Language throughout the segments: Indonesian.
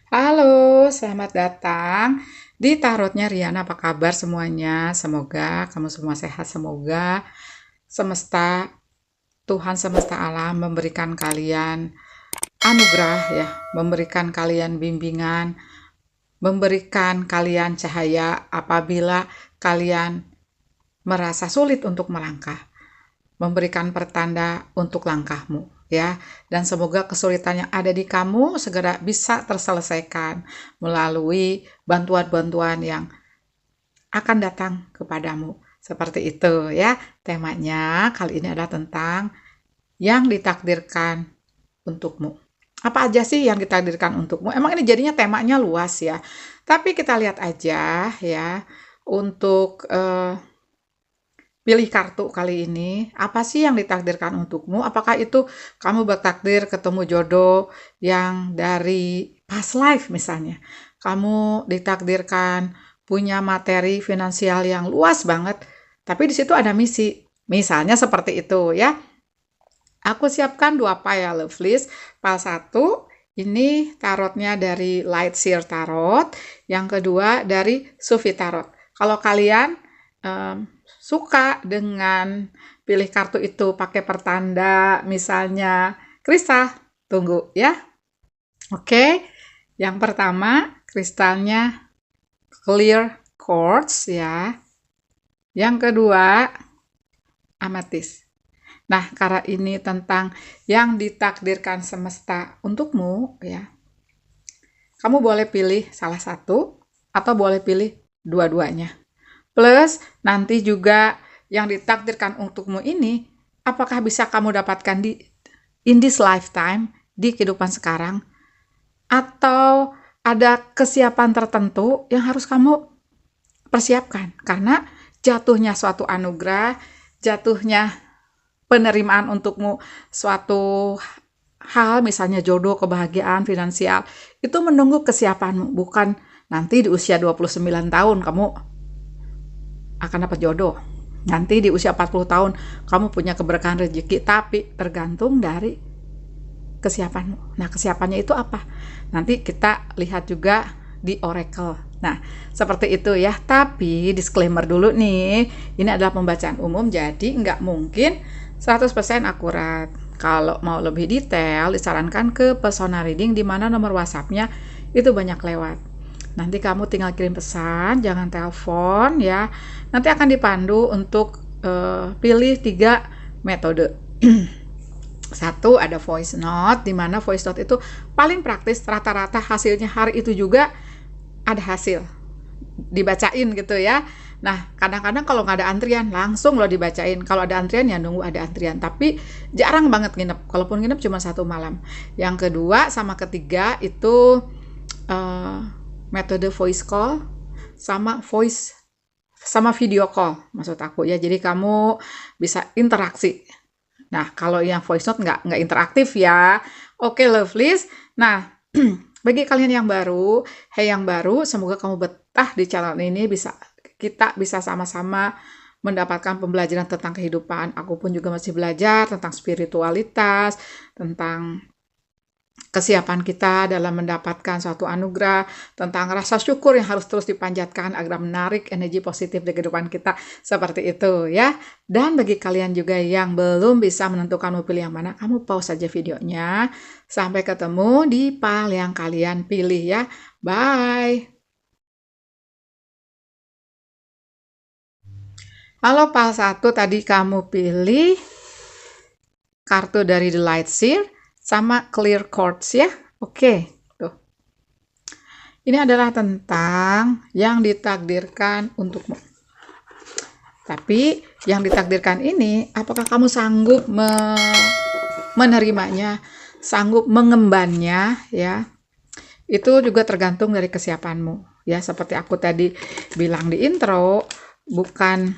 Halo, selamat datang di Tarotnya Riana. Apa kabar semuanya? Semoga kamu semua sehat. Semoga semesta, Tuhan semesta alam memberikan kalian anugerah ya, memberikan kalian bimbingan, memberikan kalian cahaya apabila kalian merasa sulit untuk melangkah, memberikan pertanda untuk langkahmu ya, dan semoga kesulitan yang ada di kamu segera bisa terselesaikan melalui bantuan-bantuan yang akan datang kepadamu. Seperti itu ya. Temanya kali ini adalah tentang yang ditakdirkan untukmu. Apa aja sih yang ditakdirkan untukmu? Emang ini jadinya temanya luas ya. Tapi kita lihat aja ya untuk pilih kartu kali ini, apa sih yang ditakdirkan untukmu? Apakah itu kamu bertakdir ketemu jodoh yang dari past life misalnya? Kamu ditakdirkan punya materi finansial yang luas banget, tapi di situ ada misi. Misalnya seperti itu ya. Aku siapkan dua pile love list. Pile satu ini tarotnya dari Light Seer Tarot, yang kedua dari Sufi Tarot. Kalau kalian suka dengan pilih kartu itu pakai pertanda misalnya kristal, tunggu ya. Oke, yang pertama kristalnya clear quartz ya. Yang kedua ametis. Nah, karena ini tentang yang ditakdirkan semesta untukmu ya, kamu boleh pilih salah satu atau boleh pilih dua-duanya. Plus, nanti juga yang ditakdirkan untukmu ini, apakah bisa kamu dapatkan di in this lifetime, di kehidupan sekarang, atau ada kesiapan tertentu yang harus kamu persiapkan. Karena jatuhnya suatu anugerah, jatuhnya penerimaan untukmu suatu hal, misalnya jodoh, kebahagiaan, finansial, itu menunggu kesiapanmu. Bukan nanti di usia 29 tahun kamu akan dapat jodoh. Nanti di usia 40 tahun kamu punya keberkahan rezeki, tapi tergantung dari kesiapanmu. Nah, kesiapannya itu apa? Nanti kita lihat juga di oracle. Nah, seperti itu ya. Tapi disclaimer dulu nih, ini adalah pembacaan umum, jadi nggak mungkin 100% akurat. Kalau mau lebih detail, disarankan ke Pesona Reading, di mana nomor WhatsApp-nya itu banyak lewat. Nanti kamu tinggal kirim pesan, jangan telepon ya. Nanti akan dipandu untuk pilih 3 metode. Satu, ada voice note, di mana voice note itu paling praktis, rata-rata hasilnya hari itu juga ada hasil. Dibacain gitu ya. Nah, kadang-kadang kalau nggak ada antrian, langsung loh dibacain. Kalau ada antrian ya nunggu ada antrian. Tapi jarang banget nginep. Kalaupun nginep cuma 1 malam. Yang kedua sama ketiga itu uh, metode voice call sama video call maksud aku ya. Jadi kamu bisa interaksi. Nah, kalau yang voice note nggak interaktif ya. Oke, lovelies. Nah, bagi kalian yang baru, yang baru, semoga kamu betah di channel ini, kita bisa sama-sama mendapatkan pembelajaran tentang kehidupan. Aku pun juga masih belajar tentang spiritualitas, tentang kesiapan kita dalam mendapatkan suatu anugerah, tentang rasa syukur yang harus terus dipanjatkan agar menarik energi positif di kehidupan kita, seperti itu ya. Dan bagi kalian juga yang belum bisa menentukan mau pilih yang mana, kamu pause saja videonya. Sampai ketemu di pile yang kalian pilih ya. Bye. Halo pile 1, tadi kamu pilih kartu dari The Light Seer sama Clear Quartz ya. Oke, tuh. Ini adalah tentang yang ditakdirkan untukmu. Tapi yang ditakdirkan ini, apakah kamu sanggup menerimanya, sanggup mengembannya ya? Itu juga tergantung dari kesiapanmu. Ya, seperti aku tadi bilang di intro, bukan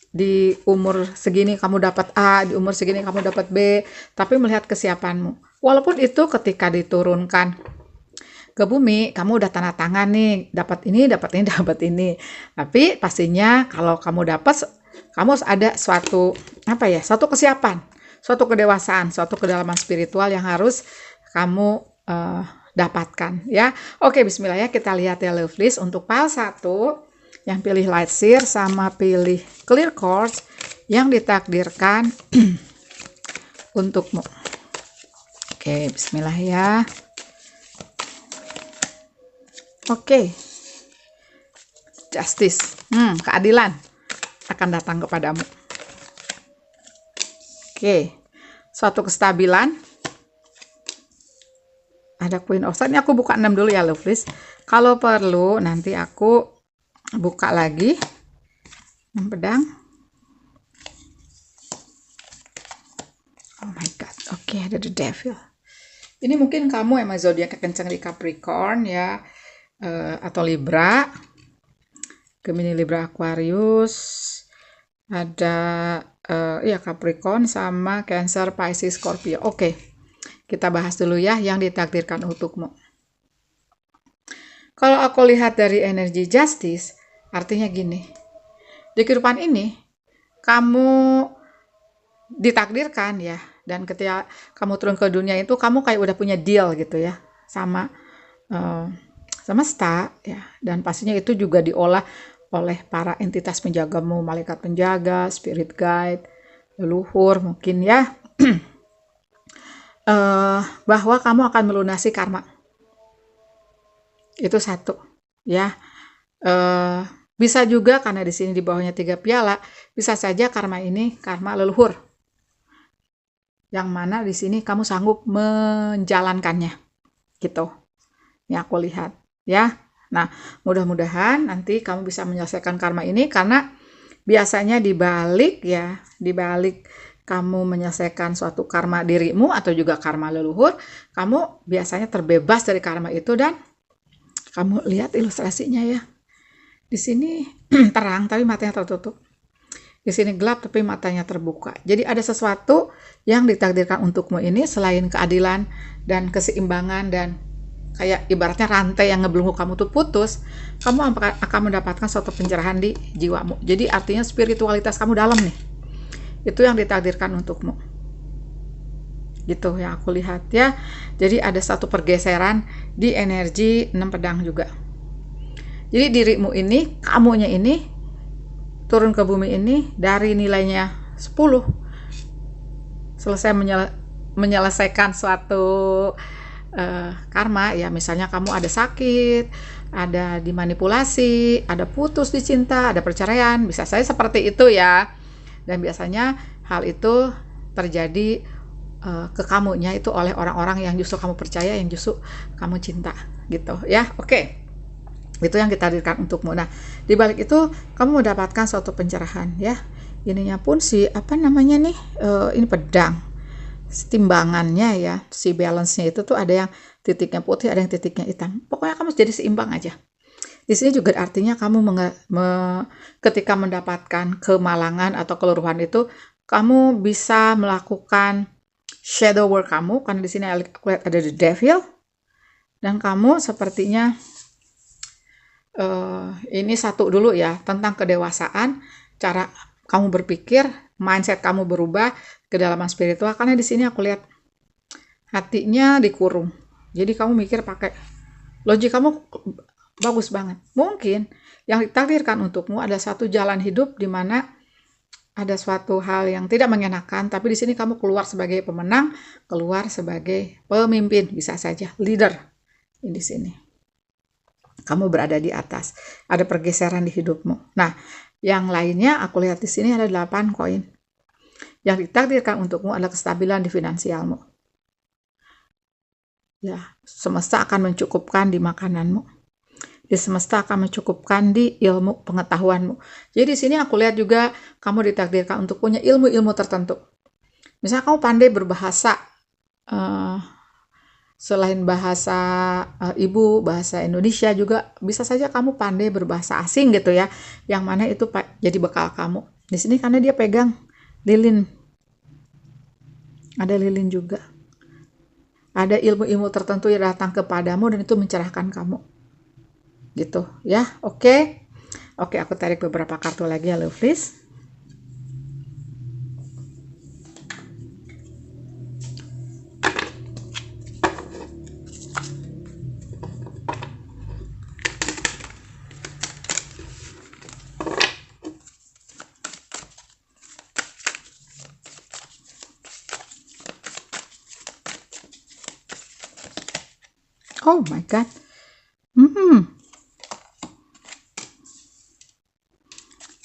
di umur segini kamu dapat A, di umur segini kamu dapat B, tapi melihat kesiapanmu. Walaupun itu ketika diturunkan ke bumi, kamu udah tanda tangan nih, dapat ini, dapat ini, dapat ini. Tapi pastinya kalau kamu dapat, kamu harus ada suatu suatu kesiapan, suatu kedewasaan, suatu kedalaman spiritual yang harus kamu dapatkan ya. Oke, bismillah ya, kita lihat ya lovelies. Untuk pile 1 yang pilih light sear sama pilih clear quartz yang ditakdirkan untukmu. Oke, bismillah ya. Oke. Justice, keadilan akan datang kepadamu. Oke, suatu kestabilan. Ada Queen of Swords. Ini aku buka 6 dulu ya lovelies. Kalau perlu nanti aku buka lagi 6 pedang. Oh my god. Oke, ada the devil. Ini mungkin kamu emang zodiak kencang di Capricorn ya, atau Libra, Gemini, Libra, Aquarius. Ada ya Capricorn sama Cancer, Pisces, Scorpio. Oke. Kita bahas dulu ya yang ditakdirkan untukmu. Kalau aku lihat dari energi justice, artinya gini. Di kehidupan ini, kamu ditakdirkan ya. Dan ketika kamu turun ke dunia itu, kamu kayak udah punya deal gitu ya. Sama semesta ya. Dan pastinya itu juga diolah oleh para entitas penjagamu, malaikat penjaga, spirit guide, leluhur mungkin ya. Bahwa kamu akan melunasi karma. Itu satu ya. Bisa juga karena di sini di bawahnya 3 piala, bisa saja karma ini karma leluhur. Yang mana di sini kamu sanggup menjalankannya. Gitu. Ini aku lihat ya. Nah, mudah-mudahan nanti kamu bisa menyelesaikan karma ini, karena biasanya dibalik kamu menyelesaikan suatu karma dirimu atau juga karma leluhur, kamu biasanya terbebas dari karma itu. Dan kamu lihat ilustrasinya ya. Di sini terang tapi matanya tertutup. Di sini gelap tapi matanya terbuka. Jadi ada sesuatu yang ditakdirkan untukmu ini selain keadilan dan keseimbangan dan kayak ibaratnya rantai yang ngebelenggu kamu tuh putus, kamu akan mendapatkan suatu pencerahan di jiwamu. Jadi artinya spiritualitas kamu dalam nih. Itu yang ditakdirkan untukmu. Gitu yang aku lihat ya. Jadi ada satu pergeseran di energi 6 pedang juga. Jadi dirimu ini, kamunya ini turun ke bumi ini dari nilainya 10. Selesai menyelesaikan suatu karma ya, misalnya kamu ada sakit, ada dimanipulasi, ada putus di cinta, ada perceraian, bisa saja seperti itu ya. Dan biasanya hal itu terjadi ke kamunya itu oleh orang-orang yang justru kamu percaya, yang justru kamu cinta gitu ya. Oke. Itu yang ditakdirkan untukmu. Nah, di balik itu kamu mendapatkan suatu pencerahan ya. Ininya pun apa namanya nih? Ini pedang. Timbangannya ya, si balance-nya itu tuh ada yang titiknya putih, ada yang titiknya hitam. Pokoknya kamu jadi seimbang aja. Di sini juga artinya kamu ketika mendapatkan kemalangan atau keluruhan itu, kamu bisa melakukan shadow work kamu, karena di sini aku lihat ada the devil, dan kamu sepertinya ini satu dulu ya, tentang kedewasaan, cara kamu berpikir, mindset kamu berubah, kedalaman spiritual, karena di sini aku lihat hatinya dikurung. Jadi kamu mikir pakai logik kamu bagus banget. Mungkin yang ditakdirkan untukmu ada satu jalan hidup di mana ada suatu hal yang tidak mengenakan, tapi di sini kamu keluar sebagai pemenang, keluar sebagai pemimpin, bisa saja leader di sini. Kamu berada di atas, ada pergeseran di hidupmu. Nah, yang lainnya aku lihat di sini ada 8 koin. Yang ditakdirkan untukmu adalah kestabilan di finansialmu. Ya, semesta akan mencukupkan di makananmu. Di semesta akan mencukupkan di ilmu pengetahuanmu. Jadi di sini aku lihat juga kamu ditakdirkan untuk punya ilmu-ilmu tertentu. Misalnya kamu pandai berbahasa, selain bahasa ibu, bahasa Indonesia juga bisa saja kamu pandai berbahasa asing gitu ya, yang mana itu jadi bekal kamu. Di sini karena dia pegang lilin, ada lilin juga, ada ilmu-ilmu tertentu yang datang kepadamu dan itu mencerahkan kamu, gitu ya. Oke, aku tarik beberapa kartu lagi ya lovelies. Oh my God. Hmm,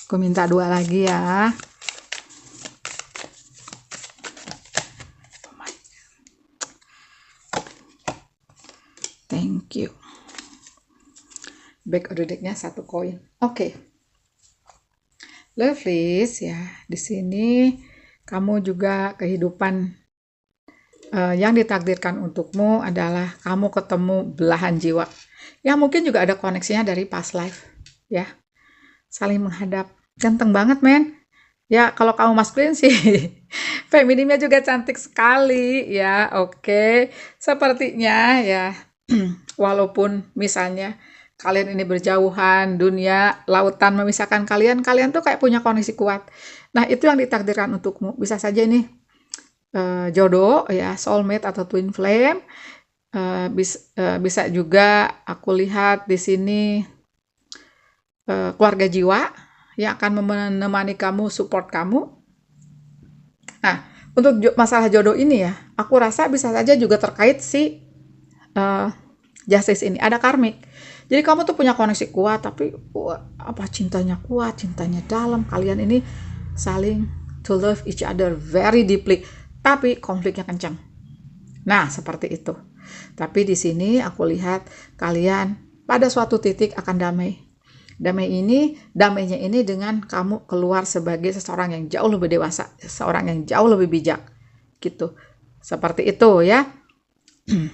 aku minta 2 lagi ya. Thank you. Back of the deck-nya 1 koin. Oke. Lovelies ya, di sini kamu juga kehidupan yang ditakdirkan untukmu adalah kamu ketemu belahan jiwa. Yang mungkin juga ada koneksinya dari past life ya. Saling menghadap. Ganteng banget, men. Ya, kalau kamu maskulin sih feminimnya juga cantik sekali ya. Oke. Sepertinya ya walaupun misalnya kalian ini berjauhan, dunia, lautan memisahkan kalian, kalian tuh kayak punya koneksi kuat. Nah, itu yang ditakdirkan untukmu. Bisa saja ini jodoh, ya, soulmate atau twin flame. Bisa juga aku lihat di sini keluarga jiwa yang akan menemani kamu, support kamu. Nah, untuk masalah jodoh ini ya, aku rasa bisa saja juga terkait si justice ini. Ada karmik. Jadi kamu tuh punya koneksi kuat, tapi cintanya kuat, cintanya dalam. Kalian ini saling to love each other very deeply, tapi konfliknya kencang. Nah, seperti itu. Tapi di sini aku lihat kalian pada suatu titik akan damai. Damainya ini dengan kamu keluar sebagai seseorang yang jauh lebih dewasa, seorang yang jauh lebih bijak, gitu. Seperti itu ya.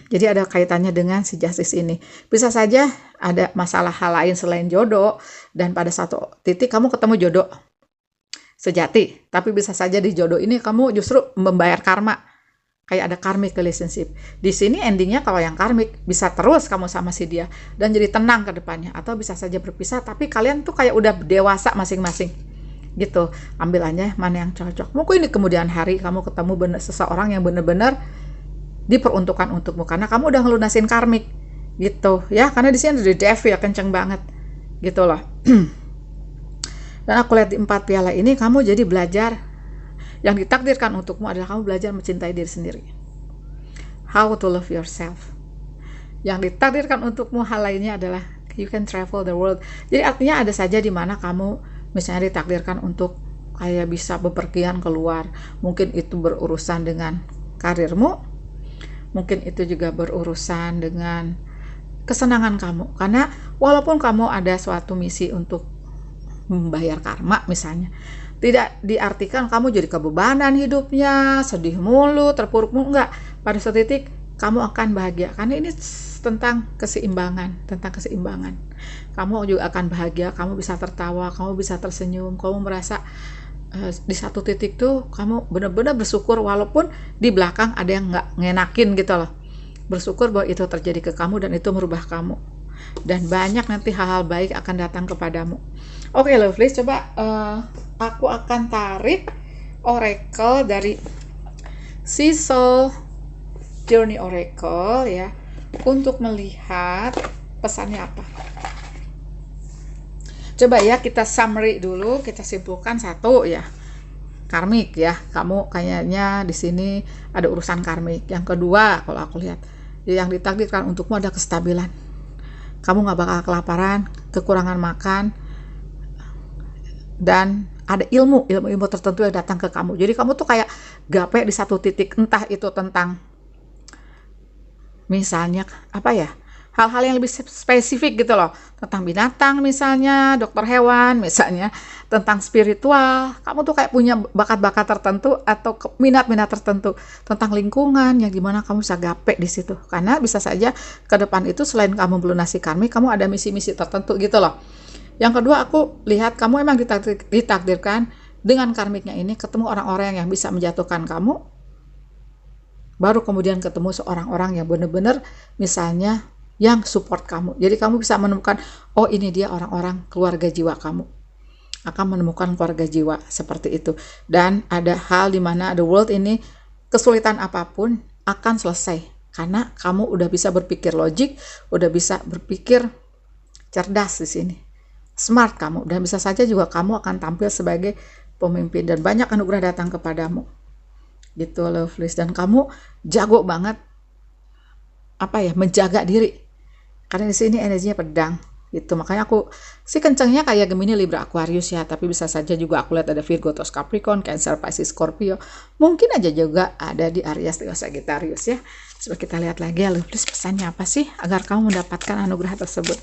Jadi ada kaitannya dengan si justice ini. Bisa saja ada masalah hal lain selain jodoh, dan pada satu titik kamu ketemu jodoh sejati. Tapi bisa saja di jodoh ini kamu justru membayar karma. Kayak ada karmic relationship. Di sini endingnya kalau yang karmic bisa terus kamu sama si dia dan jadi tenang ke depannya. Atau bisa saja berpisah tapi kalian tuh kayak udah dewasa masing-masing. Gitu. Ambilannya mana yang cocok. Mungkin di kemudian hari kamu ketemu seseorang yang benar-benar diperuntukkan untukmu karena kamu udah ngelunasin karmik gitu ya, karena di sini ada devil ya, kenceng banget gitu loh. Dan aku lihat di 4 piala ini kamu jadi belajar, yang ditakdirkan untukmu adalah kamu belajar mencintai diri sendiri, how to love yourself. Yang ditakdirkan untukmu hal lainnya adalah you can travel the world. Jadi artinya ada saja di mana kamu misalnya ditakdirkan untuk kayak bisa bepergian keluar, mungkin itu berurusan dengan karirmu, mungkin itu juga berurusan dengan kesenangan kamu. Karena walaupun kamu ada suatu misi untuk membayar karma misalnya, tidak diartikan kamu jadi kebebanan hidupnya, sedih mulu, terpuruk mulu, enggak. Pada suatu titik kamu akan bahagia. Karena ini tentang keseimbangan. Kamu juga akan bahagia, kamu bisa tertawa, kamu bisa tersenyum, kamu merasa di satu titik tuh kamu benar-benar bersyukur walaupun di belakang ada yang nggak ngenakin gitu loh. Bersyukur bahwa itu terjadi ke kamu dan itu merubah kamu. Dan banyak nanti hal-hal baik akan datang kepadamu. Oke, lovelies, coba aku akan tarik oracle dari Cecil Journey Oracle ya, untuk melihat pesannya apa. Coba ya kita summary dulu, kita simpulkan. 1 ya, karmik ya, kamu kayaknya di sini ada urusan karmik. Yang kedua, kalau aku lihat yang ditakdirkan untukmu ada kestabilan. Kamu nggak bakal kelaparan, kekurangan makan, dan ada ilmu tertentu yang datang ke kamu. Jadi kamu tuh kayak gape di satu titik, entah itu tentang misalnya apa ya, hal-hal yang lebih spesifik gitu loh, tentang binatang misalnya, dokter hewan misalnya, tentang spiritual. Kamu tuh kayak punya bakat-bakat tertentu atau minat-minat tertentu tentang lingkungan yang gimana kamu bisa gape di situ. Karena bisa saja ke depan itu selain kamu melunasi karmik, kamu ada misi-misi tertentu gitu loh. Yang kedua, aku lihat kamu emang ditakdirkan dengan karmiknya ini ketemu orang-orang yang bisa menjatuhkan kamu, baru kemudian ketemu seorang-orang yang benar-benar misalnya yang support kamu. Jadi kamu bisa menemukan, oh ini dia orang-orang keluarga jiwa kamu. Akan menemukan keluarga jiwa seperti itu. Dan ada hal di mana the world ini kesulitan apapun akan selesai. Karena kamu udah bisa berpikir logik, udah bisa berpikir cerdas di sini. Smart kamu. Dan bisa saja juga kamu akan tampil sebagai pemimpin. Dan banyak anugerah datang kepadamu. Gitu, lovelies. Dan kamu jago banget menjaga diri. Karena di sini energinya pedang. Gitu. Makanya aku sih kencengnya kayak Gemini, Libra, Aquarius ya, tapi bisa saja juga aku lihat ada Virgo, Taurus, Capricorn, Cancer, Pisces, Scorpio. Mungkin aja juga ada di Aries, Leo, Sagittarius ya. Coba kita lihat lagi ya, please pesannya apa sih agar kamu mendapatkan anugerah tersebut.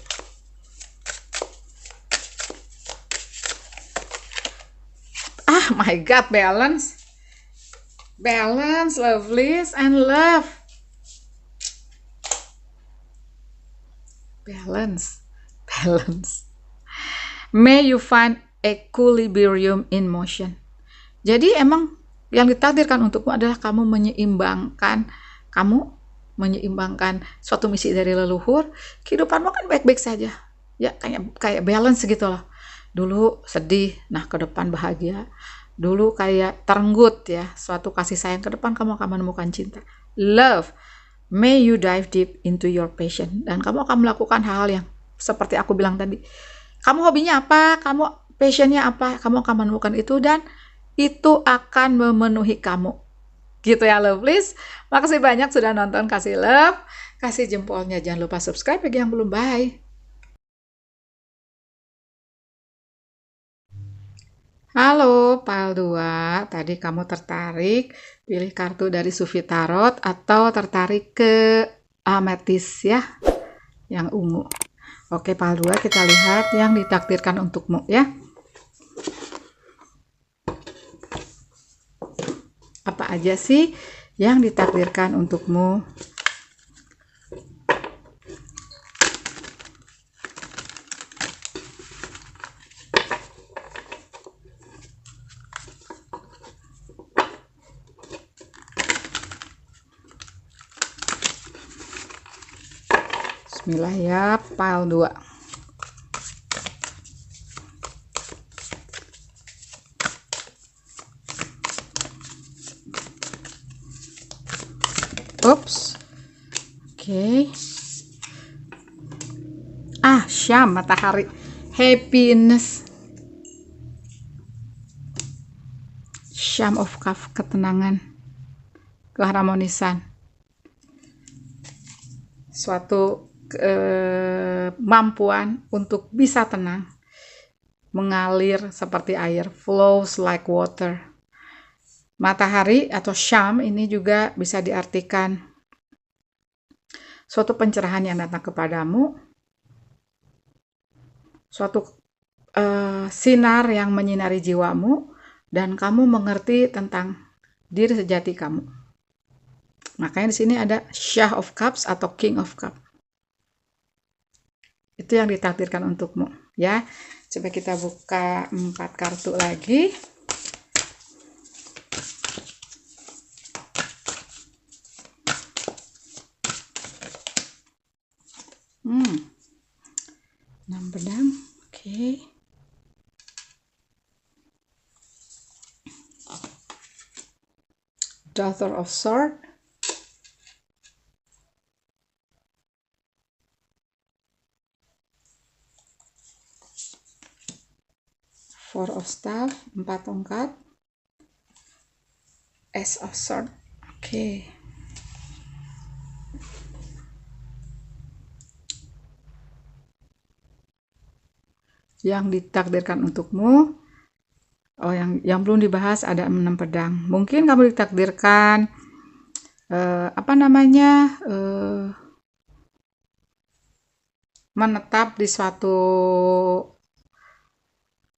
Ah, my God, balance. Balance, lovelies, and love. Balance. May you find equilibrium in motion. Jadi emang yang ditakdirkan untukmu adalah kamu menyeimbangkan suatu misi dari leluhur. Kehidupanmu kan baik-baik saja. Ya kayak balance gitu loh. Dulu sedih, nah ke depan bahagia. Dulu kayak terenggut ya, suatu kasih sayang, ke depan kamu akan menemukan cinta. Love. May you dive deep into your passion. Dan kamu akan melakukan hal-hal yang seperti aku bilang tadi. Kamu hobinya apa? Kamu passionnya apa? Kamu akan menemukan itu dan itu akan memenuhi kamu. Gitu ya, lovelies. Makasih banyak sudah nonton. Kasih love, kasih jempolnya. Jangan lupa subscribe bagi yang belum. Bye. Halo, Pile 2. Tadi kamu tertarik pilih kartu dari Sufi Tarot atau tertarik ke ametis ya, yang ungu. Oke, Pile 2, kita lihat yang ditakdirkan untukmu ya. Apa aja sih yang ditakdirkan untukmu? Bismillah ya, Pile 2. Oops. Oke. Syam, matahari. Happiness. Syam of Cup, ketenangan. Keharmonisan. Suatu kemampuan untuk bisa tenang, mengalir seperti air, flows like water. Matahari atau Syam ini juga bisa diartikan suatu pencerahan yang datang kepadamu, suatu sinar yang menyinari jiwamu, dan kamu mengerti tentang diri sejati kamu. Makanya di sini ada Shah of Cups atau King of Cups. Itu yang ditakdirkan untukmu ya. Coba kita buka 4 kartu lagi. Enam pedang. Oke. Daughter of Sword. Four of Staff, 4 tongkat. Ace of Sword. Oke. Yang ditakdirkan untukmu, yang belum dibahas ada 6 pedang. Mungkin kamu ditakdirkan menetap di suatu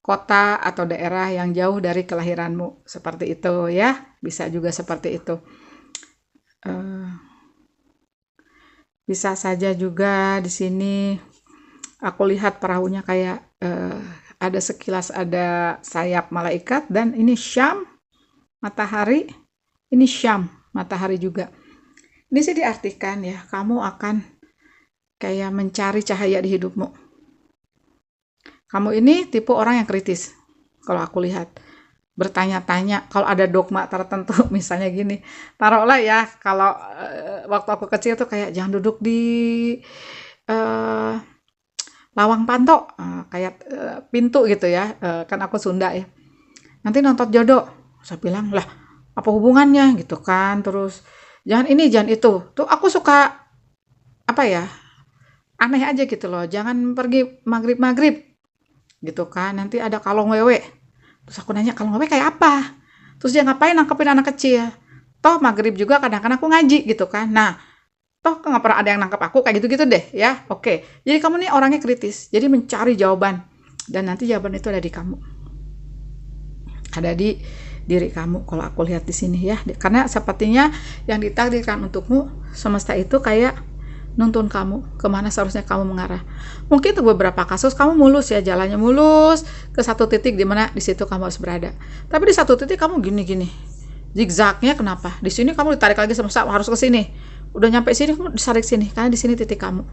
kota atau daerah yang jauh dari kelahiranmu, seperti itu ya. Bisa juga seperti itu. Bisa saja juga di sini aku lihat perahunya kayak ada sekilas ada sayap malaikat, dan ini Syam matahari, ini Syam matahari juga. Ini sih diartikan ya, kamu akan kayak mencari cahaya di hidupmu. Kamu ini tipe orang yang kritis, kalau aku lihat. Bertanya-tanya, kalau ada dogma tertentu, misalnya gini, taruhlah ya, kalau waktu aku kecil tuh kayak jangan duduk di lawang panto, kayak pintu gitu ya, kan aku Sunda ya. Nanti nonton jodoh, saya bilang, lah apa hubungannya gitu kan, terus jangan ini, jangan itu. Tuh aku suka apa ya, aneh aja gitu loh. Jangan pergi maghrib-maghrib gitu kan. Nanti ada kalong wewe. Terus aku nanya, kalong wewe kayak apa? Terus dia ngapain nangkepin anak kecil? Toh maghrib juga kadang-kadang aku ngaji gitu kan. Nah, toh nggak pernah ada yang nangkep aku kayak gitu-gitu deh ya. Oke. Jadi kamu nih orangnya kritis. Jadi mencari jawaban. Dan nanti jawaban itu ada di kamu. Ada di diri kamu kalau aku lihat di sini ya. Karena sepertinya yang ditakdirkan untukmu semesta itu kayak nuntun kamu kemana seharusnya kamu mengarah. Mungkin untuk beberapa kasus kamu mulus ya, jalannya mulus ke satu titik di mana di situ kamu harus berada. Tapi di satu titik kamu gini-gini, zigzagnya kenapa? Di sini kamu ditarik lagi semesta harus ke sini. Udah nyampe sini kamu ditarik sini karena di sini titik kamu.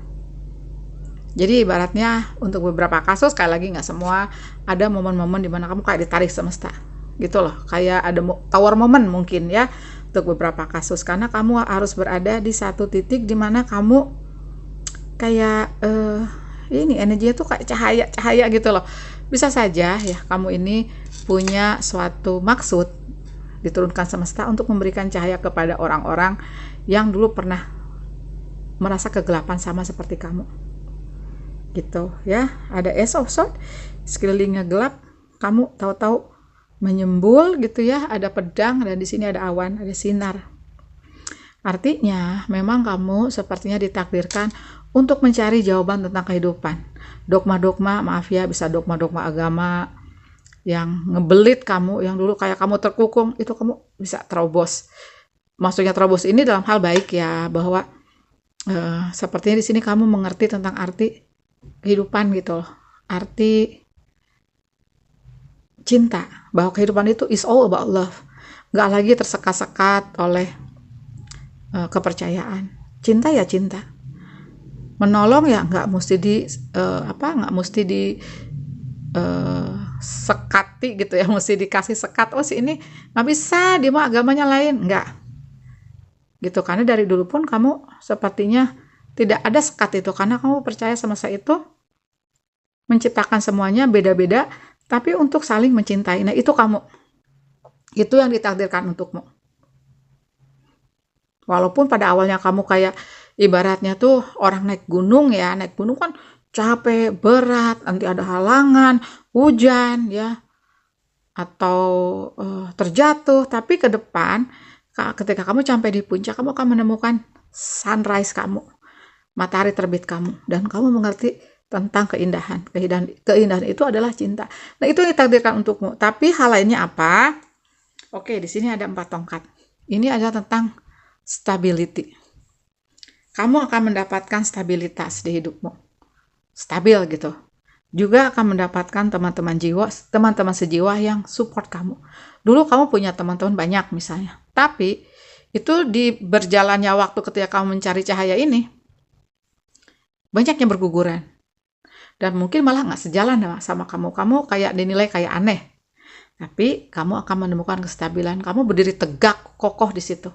Jadi ibaratnya untuk beberapa kasus, sekali lagi nggak semua, ada momen-momen di mana kamu kayak ditarik semesta gitu loh, kayak ada tower moment mungkin ya untuk beberapa kasus, karena kamu harus berada di satu titik di mana kamu kayak ini energinya tuh kayak cahaya gitu loh. Bisa saja ya kamu ini punya suatu maksud diturunkan semesta untuk memberikan cahaya kepada orang-orang yang dulu pernah merasa kegelapan sama seperti kamu gitu ya. Ada Ace of Swords, sekelilingnya gelap, kamu tahu-tahu menyembul gitu ya, ada pedang dan di sini ada awan, ada sinar. Artinya memang kamu sepertinya ditakdirkan untuk mencari jawaban tentang kehidupan. Dogma-dogma, maaf ya, bisa dogma-dogma agama yang ngebelit kamu, yang dulu kayak kamu terkukung, itu kamu bisa terobos. Maksudnya terobos ini dalam hal baik ya, bahwa sepertinya di sini kamu mengerti tentang arti kehidupan gitu loh. Arti cinta, bahwa kehidupan itu is all about love, nggak lagi tersekat-sekat oleh kepercayaan. Cinta ya cinta, menolong ya nggak mesti nggak mesti di sekati gitu ya, mesti dikasih sekat. Oh si ini nggak bisa, dia mah agamanya lain, nggak gitu. Karena dari dulu pun kamu sepertinya tidak ada sekat itu, karena kamu percaya semesta itu menciptakan semuanya beda-beda, tapi untuk saling mencintai. Nah itu kamu, itu yang ditakdirkan untukmu. Walaupun pada awalnya kamu kayak ibaratnya tuh orang naik gunung ya, naik gunung kan capek, berat, nanti ada halangan, hujan ya, atau terjatuh. Tapi ke depan ketika kamu sampai di puncak, kamu akan menemukan sunrise kamu, matahari terbit kamu, dan kamu mengerti tentang keindahan. Keindahan itu adalah cinta. Nah, itu yang ditakdirkan untukmu. Tapi hal lainnya apa? Oke, di sini ada 4 tongkat. Ini adalah tentang stability. Kamu akan mendapatkan stabilitas di hidupmu. Stabil gitu. Juga akan mendapatkan teman-teman sejiwa yang support kamu. Dulu kamu punya teman-teman banyak misalnya. Tapi itu di berjalannya waktu ketika kamu mencari cahaya ini, banyak yang berguguran. Dan mungkin malah nggak sejalan sama kamu. Kamu kayak dinilai kayak aneh. Tapi kamu akan menemukan kestabilan. Kamu berdiri tegak, kokoh di situ.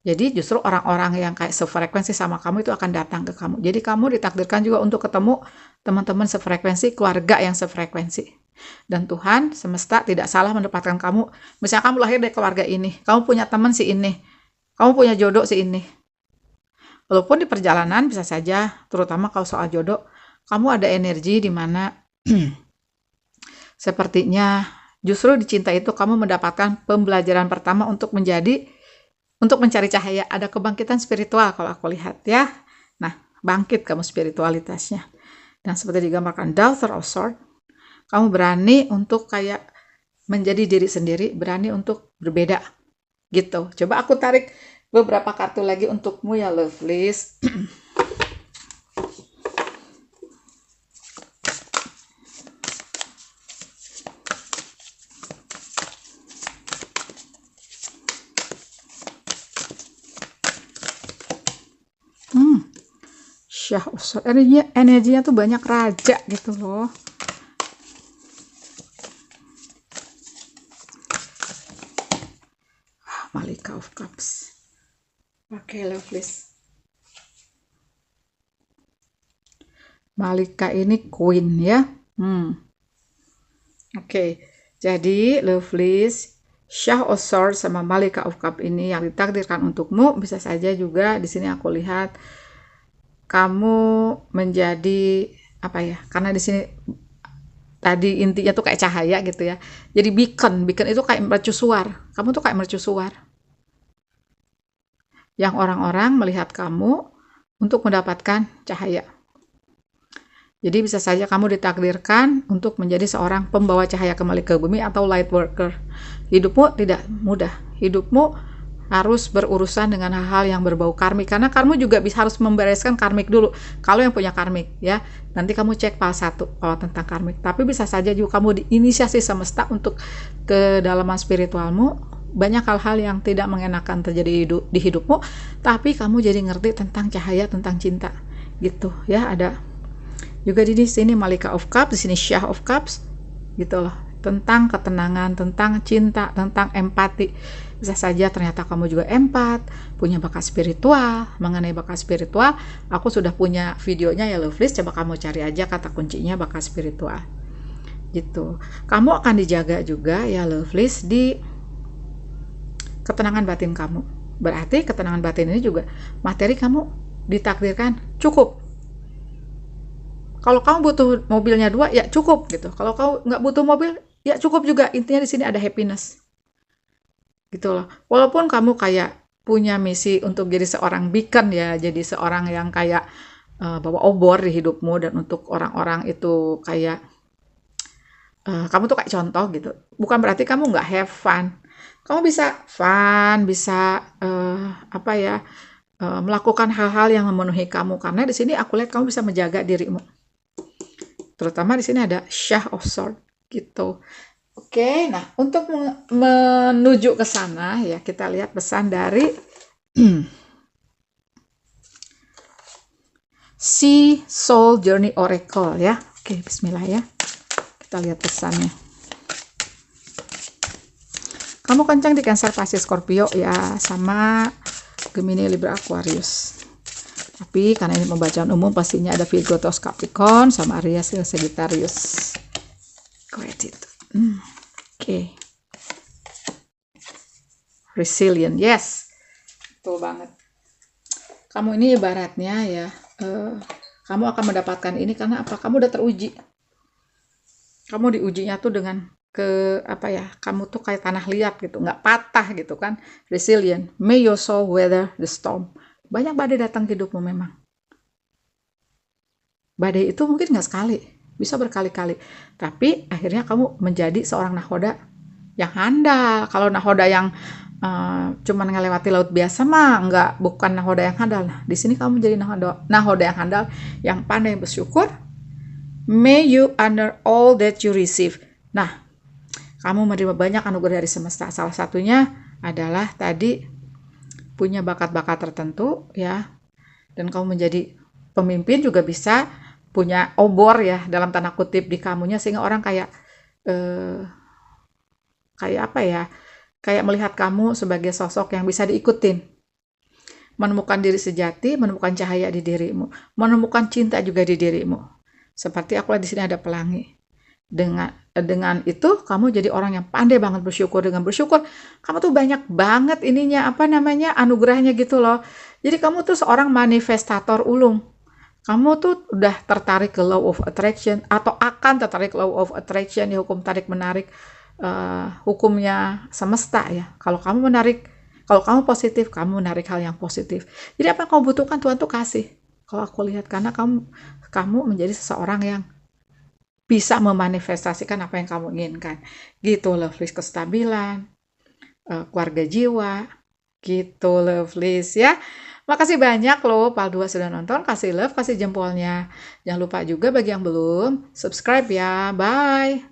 Jadi justru orang-orang yang kayak sefrekuensi sama kamu itu akan datang ke kamu. Jadi kamu ditakdirkan juga untuk ketemu teman-teman sefrekuensi, keluarga yang sefrekuensi. Dan Tuhan semesta tidak salah menempatkan kamu. Misalnya kamu lahir dari keluarga ini, kamu punya teman si ini, kamu punya jodoh si ini. Walaupun di perjalanan bisa saja, terutama kalau soal jodoh, kamu ada energi di mana sepertinya justru di cinta itu kamu mendapatkan pembelajaran pertama untuk mencari cahaya. Ada kebangkitan spiritual kalau aku lihat ya. Nah, bangkit kamu spiritualitasnya. Dan seperti digambarkan Daughter of Swords, kamu berani untuk kayak menjadi diri sendiri, berani untuk berbeda gitu. Coba aku tarik beberapa kartu lagi untukmu ya Lovelies. Energinya tuh banyak raja gitu loh. Malika of Cups. Oke, Lovelies. Malika ini Queen ya. Oke, jadi Lovelies, Shah of Swords sama Malika of Cups ini yang ditakdirkan untukmu. Bisa saja juga di sini aku lihat kamu menjadi apa ya? Karena di sini tadi intinya tuh kayak cahaya gitu ya. Jadi beacon, beacon itu kayak mercusuar. Kamu tuh kayak mercusuar. Yang orang-orang melihat kamu untuk mendapatkan cahaya. Jadi bisa saja kamu ditakdirkan untuk menjadi seorang pembawa cahaya kembali ke bumi atau light worker. Hidupmu tidak mudah. Hidupmu harus berurusan dengan hal-hal yang berbau karmik, karena kamu juga harus membereskan karmik dulu. Kalau yang punya karmik ya, nanti kamu cek file 1 kalau tentang karmik. Tapi bisa saja juga kamu diinisiasi semesta untuk kedalaman spiritualmu. Banyak hal-hal yang tidak mengenakan terjadi di hidupmu, tapi kamu jadi ngerti tentang cahaya, tentang cinta gitu ya. Ada juga di sini Malika of Cups, di sini Shah of Cups gitu loh, tentang ketenangan, tentang cinta, tentang empati. Bisa saja ternyata kamu juga empat, punya bakat spiritual. Mengenai bakat spiritual, aku sudah punya videonya ya Lovelies, coba kamu cari aja kata kuncinya bakat spiritual gitu. Kamu akan dijaga juga ya Lovelies di ketenangan batin kamu. Berarti ketenangan batin ini juga materi kamu ditakdirkan cukup. Kalau kamu butuh mobilnya 2 ya cukup gitu. Kalau kamu nggak butuh mobil ya cukup juga. Intinya di sini ada happiness gitu loh. Walaupun kamu kayak punya misi untuk jadi seorang beacon ya, jadi seorang yang kayak bawa obor di hidupmu, dan untuk orang-orang itu kayak kamu tuh kayak contoh gitu. Bukan berarti kamu nggak have fun. Kamu bisa fun, bisa apa ya, melakukan hal-hal yang memenuhi kamu, karena di sini aku lihat kamu bisa menjaga dirimu. Terutama di sini ada Shah of Swords gitu. Oke, nah untuk menuju ke sana ya, kita lihat pesan dari Sea Soul Journey Oracle ya. Oke, bismillah ya. Kita lihat pesannya. Kamu kencang di Cancer, Pisces, Scorpio ya, sama Gemini, Libra, Aquarius. Tapi karena ini pembacaan umum, pastinya ada Virgo, Taurus, Capricorn, sama Aries, Sagittarius. Gratitude. Oke. Resilient, yes. Betul banget. Kamu ini ibaratnya ya, kamu akan mendapatkan ini karena apa? Kamu udah teruji. Kamu diujinya tuh dengan apa ya? Kamu tuh kayak tanah liat gitu, nggak patah gitu kan? Resilient. May your soul weather the storm. Banyak badai datang ke hidupmu memang. Badai itu mungkin nggak sekali, bisa berkali-kali. Tapi akhirnya kamu menjadi seorang nahoda yang handal. Kalau nahoda yang cuman ngelewati laut biasa mah bukan nahoda yang handal. Nah, di sini kamu jadi nahoda yang handal, yang pandai bersyukur. May you honor all that you receive. Nah, kamu menerima banyak anugerah dari semesta. Salah satunya adalah tadi punya bakat-bakat tertentu ya. Dan kamu menjadi pemimpin juga bisa punya obor ya, dalam tanda kutip di kamunya, sehingga orang kayak apa ya, kayak melihat kamu sebagai sosok yang bisa diikutin. Menemukan diri sejati, menemukan cahaya di dirimu, menemukan cinta juga di dirimu. Seperti aku lihat di sini ada pelangi. Dengan itu kamu jadi orang yang pandai banget bersyukur. Dengan bersyukur kamu tuh banyak banget ininya, apa namanya, anugerahnya gitu loh. Jadi kamu tuh seorang manifestator ulung. Kamu tuh udah tertarik ke law of attraction, atau akan tertarik law of attraction ya, hukum tarik menarik, hukumnya semesta ya. Kalau kamu positif, kamu menarik hal yang positif. Jadi apa yang kamu butuhkan Tuhan tuh kasih. Kalau aku lihat, karena kamu menjadi seseorang yang bisa memanifestasikan apa yang kamu inginkan. Gitu Lovelies, kestabilan, keluarga jiwa, gitu Lovelies ya. Makasih banyak loh Pal 2 sudah nonton, kasih love, kasih jempolnya. Jangan lupa juga bagi yang belum, subscribe ya. Bye.